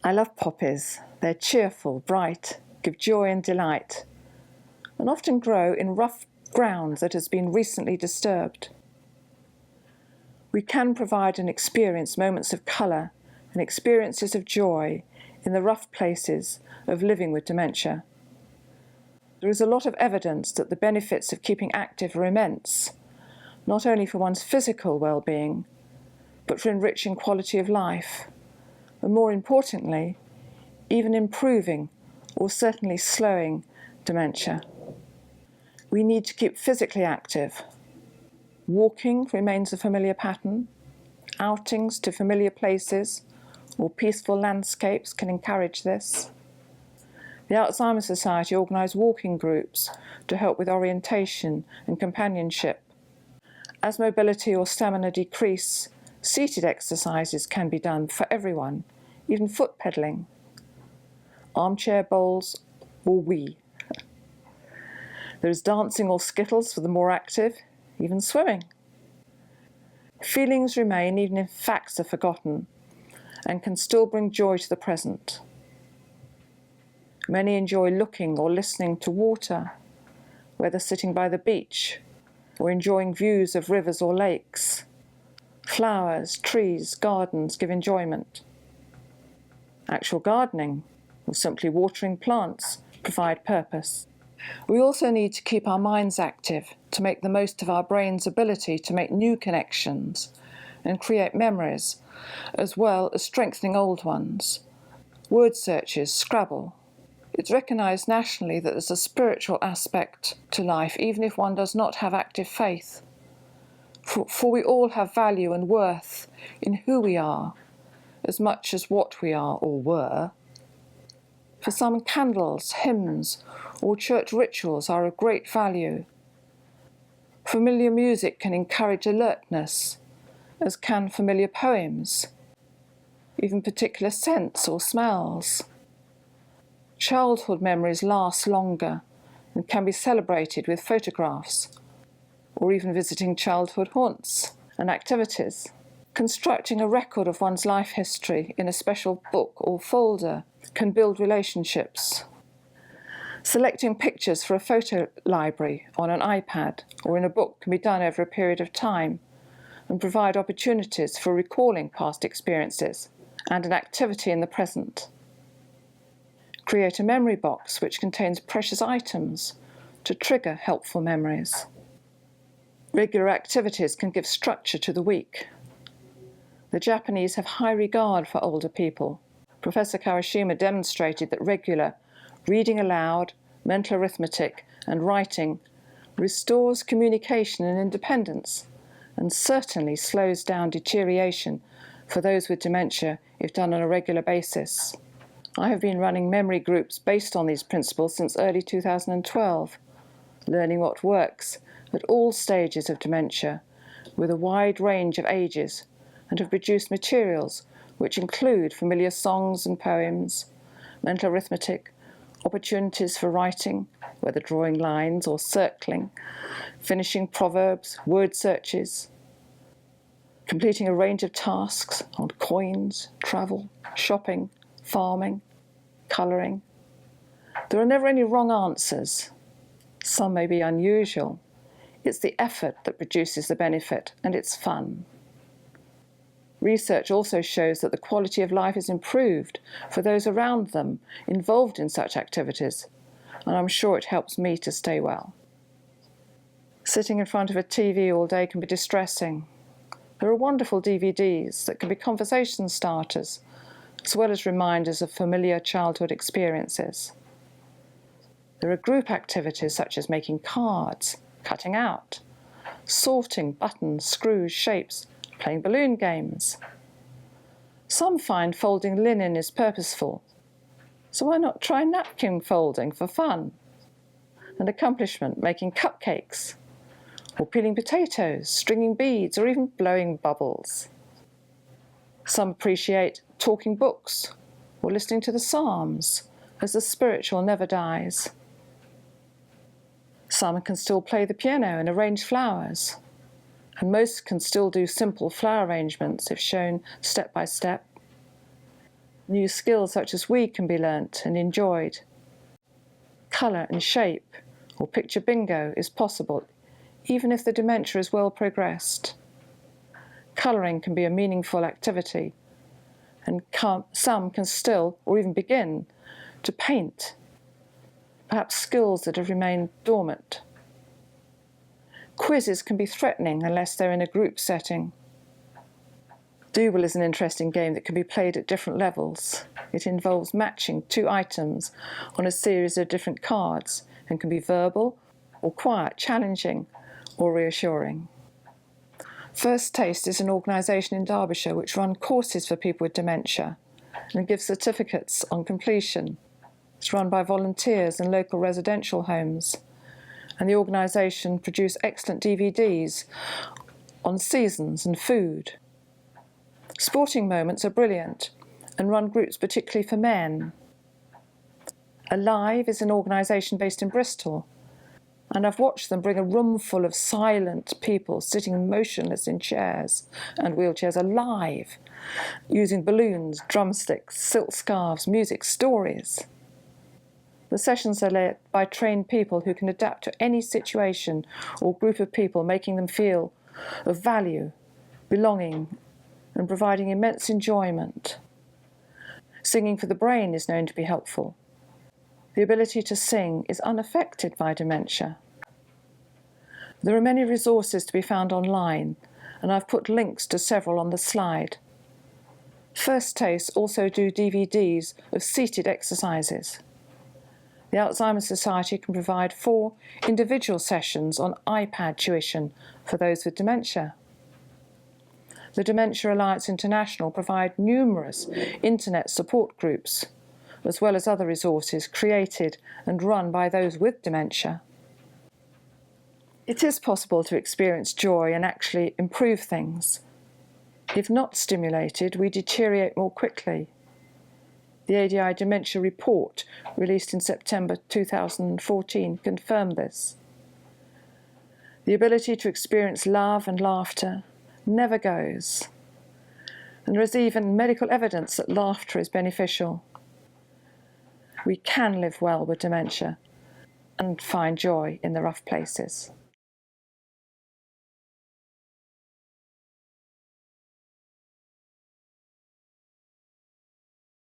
I love poppies. They're cheerful, bright, give joy and delight, and often grow in rough ground that has been recently disturbed. We can provide and experience moments of colour and experiences of joy in the rough places of living with dementia. There is a lot of evidence that the benefits of keeping active are immense, not only for one's physical well-being, but for enriching quality of life, and more importantly, even improving or certainly slowing dementia. We need to keep physically active. Walking remains a familiar pattern. Outings to familiar places or peaceful landscapes can encourage this. The Alzheimer's Society organise walking groups to help with orientation and companionship. As mobility or stamina decrease, seated exercises can be done for everyone, even foot pedalling, armchair bowls or Wii. There is dancing or skittles for the more active, even swimming. Feelings remain even if facts are forgotten and can still bring joy to the present. Many enjoy looking or listening to water, whether sitting by the beach or enjoying views of rivers or lakes. Flowers, trees, gardens give enjoyment. Actual gardening or simply watering plants provide purpose. We also need to keep our minds active to make the most of our brain's ability to make new connections and create memories, as well as strengthening old ones. Word searches, Scrabble. It's recognised nationally that there's a spiritual aspect to life, even if one does not have active faith. For we all have value and worth in who we are, as much as what we are or were. For some, candles, hymns, or church rituals are of great value. Familiar music can encourage alertness, as can familiar poems, even particular scents or smells. Childhood memories last longer and can be celebrated with photographs, or even visiting childhood haunts and activities. Constructing a record of one's life history in a special book or folder can build relationships. Selecting pictures for a photo library on an iPad or in a book can be done over a period of time and provide opportunities for recalling past experiences and an activity in the present. Create a memory box which contains precious items to trigger helpful memories. Regular activities can give structure to the week. The Japanese have high regard for older people. Professor Kawashima demonstrated that regular reading aloud, mental arithmetic, and writing restores communication and independence, and certainly slows down deterioration for those with dementia if done on a regular basis. I have been running memory groups based on these principles since early 2012, learning what works at all stages of dementia with a wide range of ages, and have produced materials which include familiar songs and poems, mental arithmetic, opportunities for writing, whether drawing lines or circling, finishing proverbs, word searches, completing a range of tasks on coins, travel, shopping, farming, colouring. There are never any wrong answers. Some may be unusual. It's the effort that produces the benefit, and it's fun. Research also shows that the quality of life is improved for those around them involved in such activities, and I'm sure it helps me to stay well. Sitting in front of a TV all day can be distressing. There are wonderful DVDs that can be conversation starters, as well as reminders of familiar childhood experiences. There are group activities such as making cards, cutting out, sorting buttons, screws, shapes, playing balloon games. Some find folding linen is purposeful, so why not try napkin folding for fun? An accomplishment, making cupcakes, or peeling potatoes, stringing beads, or even blowing bubbles. Some appreciate talking books or listening to the Psalms, as the spiritual never dies. Some can still play the piano and arrange flowers, and most can still do simple flower arrangements if shown step by step. New skills such as weed can be learnt and enjoyed. Colour and shape, or picture bingo, is possible, even if the dementia is well progressed. Colouring can be a meaningful activity, and some can still, or even begin, to paint, perhaps skills that have remained dormant. Quizzes can be threatening unless they're in a group setting. Double is an interesting game that can be played at different levels. It involves matching two items on a series of different cards and can be verbal or quiet, challenging or reassuring. First Taste is an organisation in Derbyshire which runs courses for people with dementia and gives certificates on completion. It's run by volunteers in local residential homes, and the organisation produce excellent DVDs on seasons and food. Sporting Moments are brilliant and run groups particularly for men. Alive is an organisation based in Bristol, and I've watched them bring a room full of silent people sitting motionless in chairs and wheelchairs alive, using balloons, drumsticks, silk scarves, music, stories. The sessions are led by trained people who can adapt to any situation or group of people, making them feel of value, belonging, and providing immense enjoyment. Singing for the brain is known to be helpful. The ability to sing is unaffected by dementia. There are many resources to be found online, and I've put links to several on the slide. First Taste also do DVDs of seated exercises. The Alzheimer's Society can provide 4 individual sessions on iPad tuition for those with dementia. The Dementia Alliance International provide numerous internet support groups, as well as other resources created and run by those with dementia. It is possible to experience joy and actually improve things. If not stimulated, we deteriorate more quickly. The ADI Dementia Report, released in September 2014, confirmed this. The ability to experience love and laughter never goes. And there is even medical evidence that laughter is beneficial. We can live well with dementia and find joy in the rough places.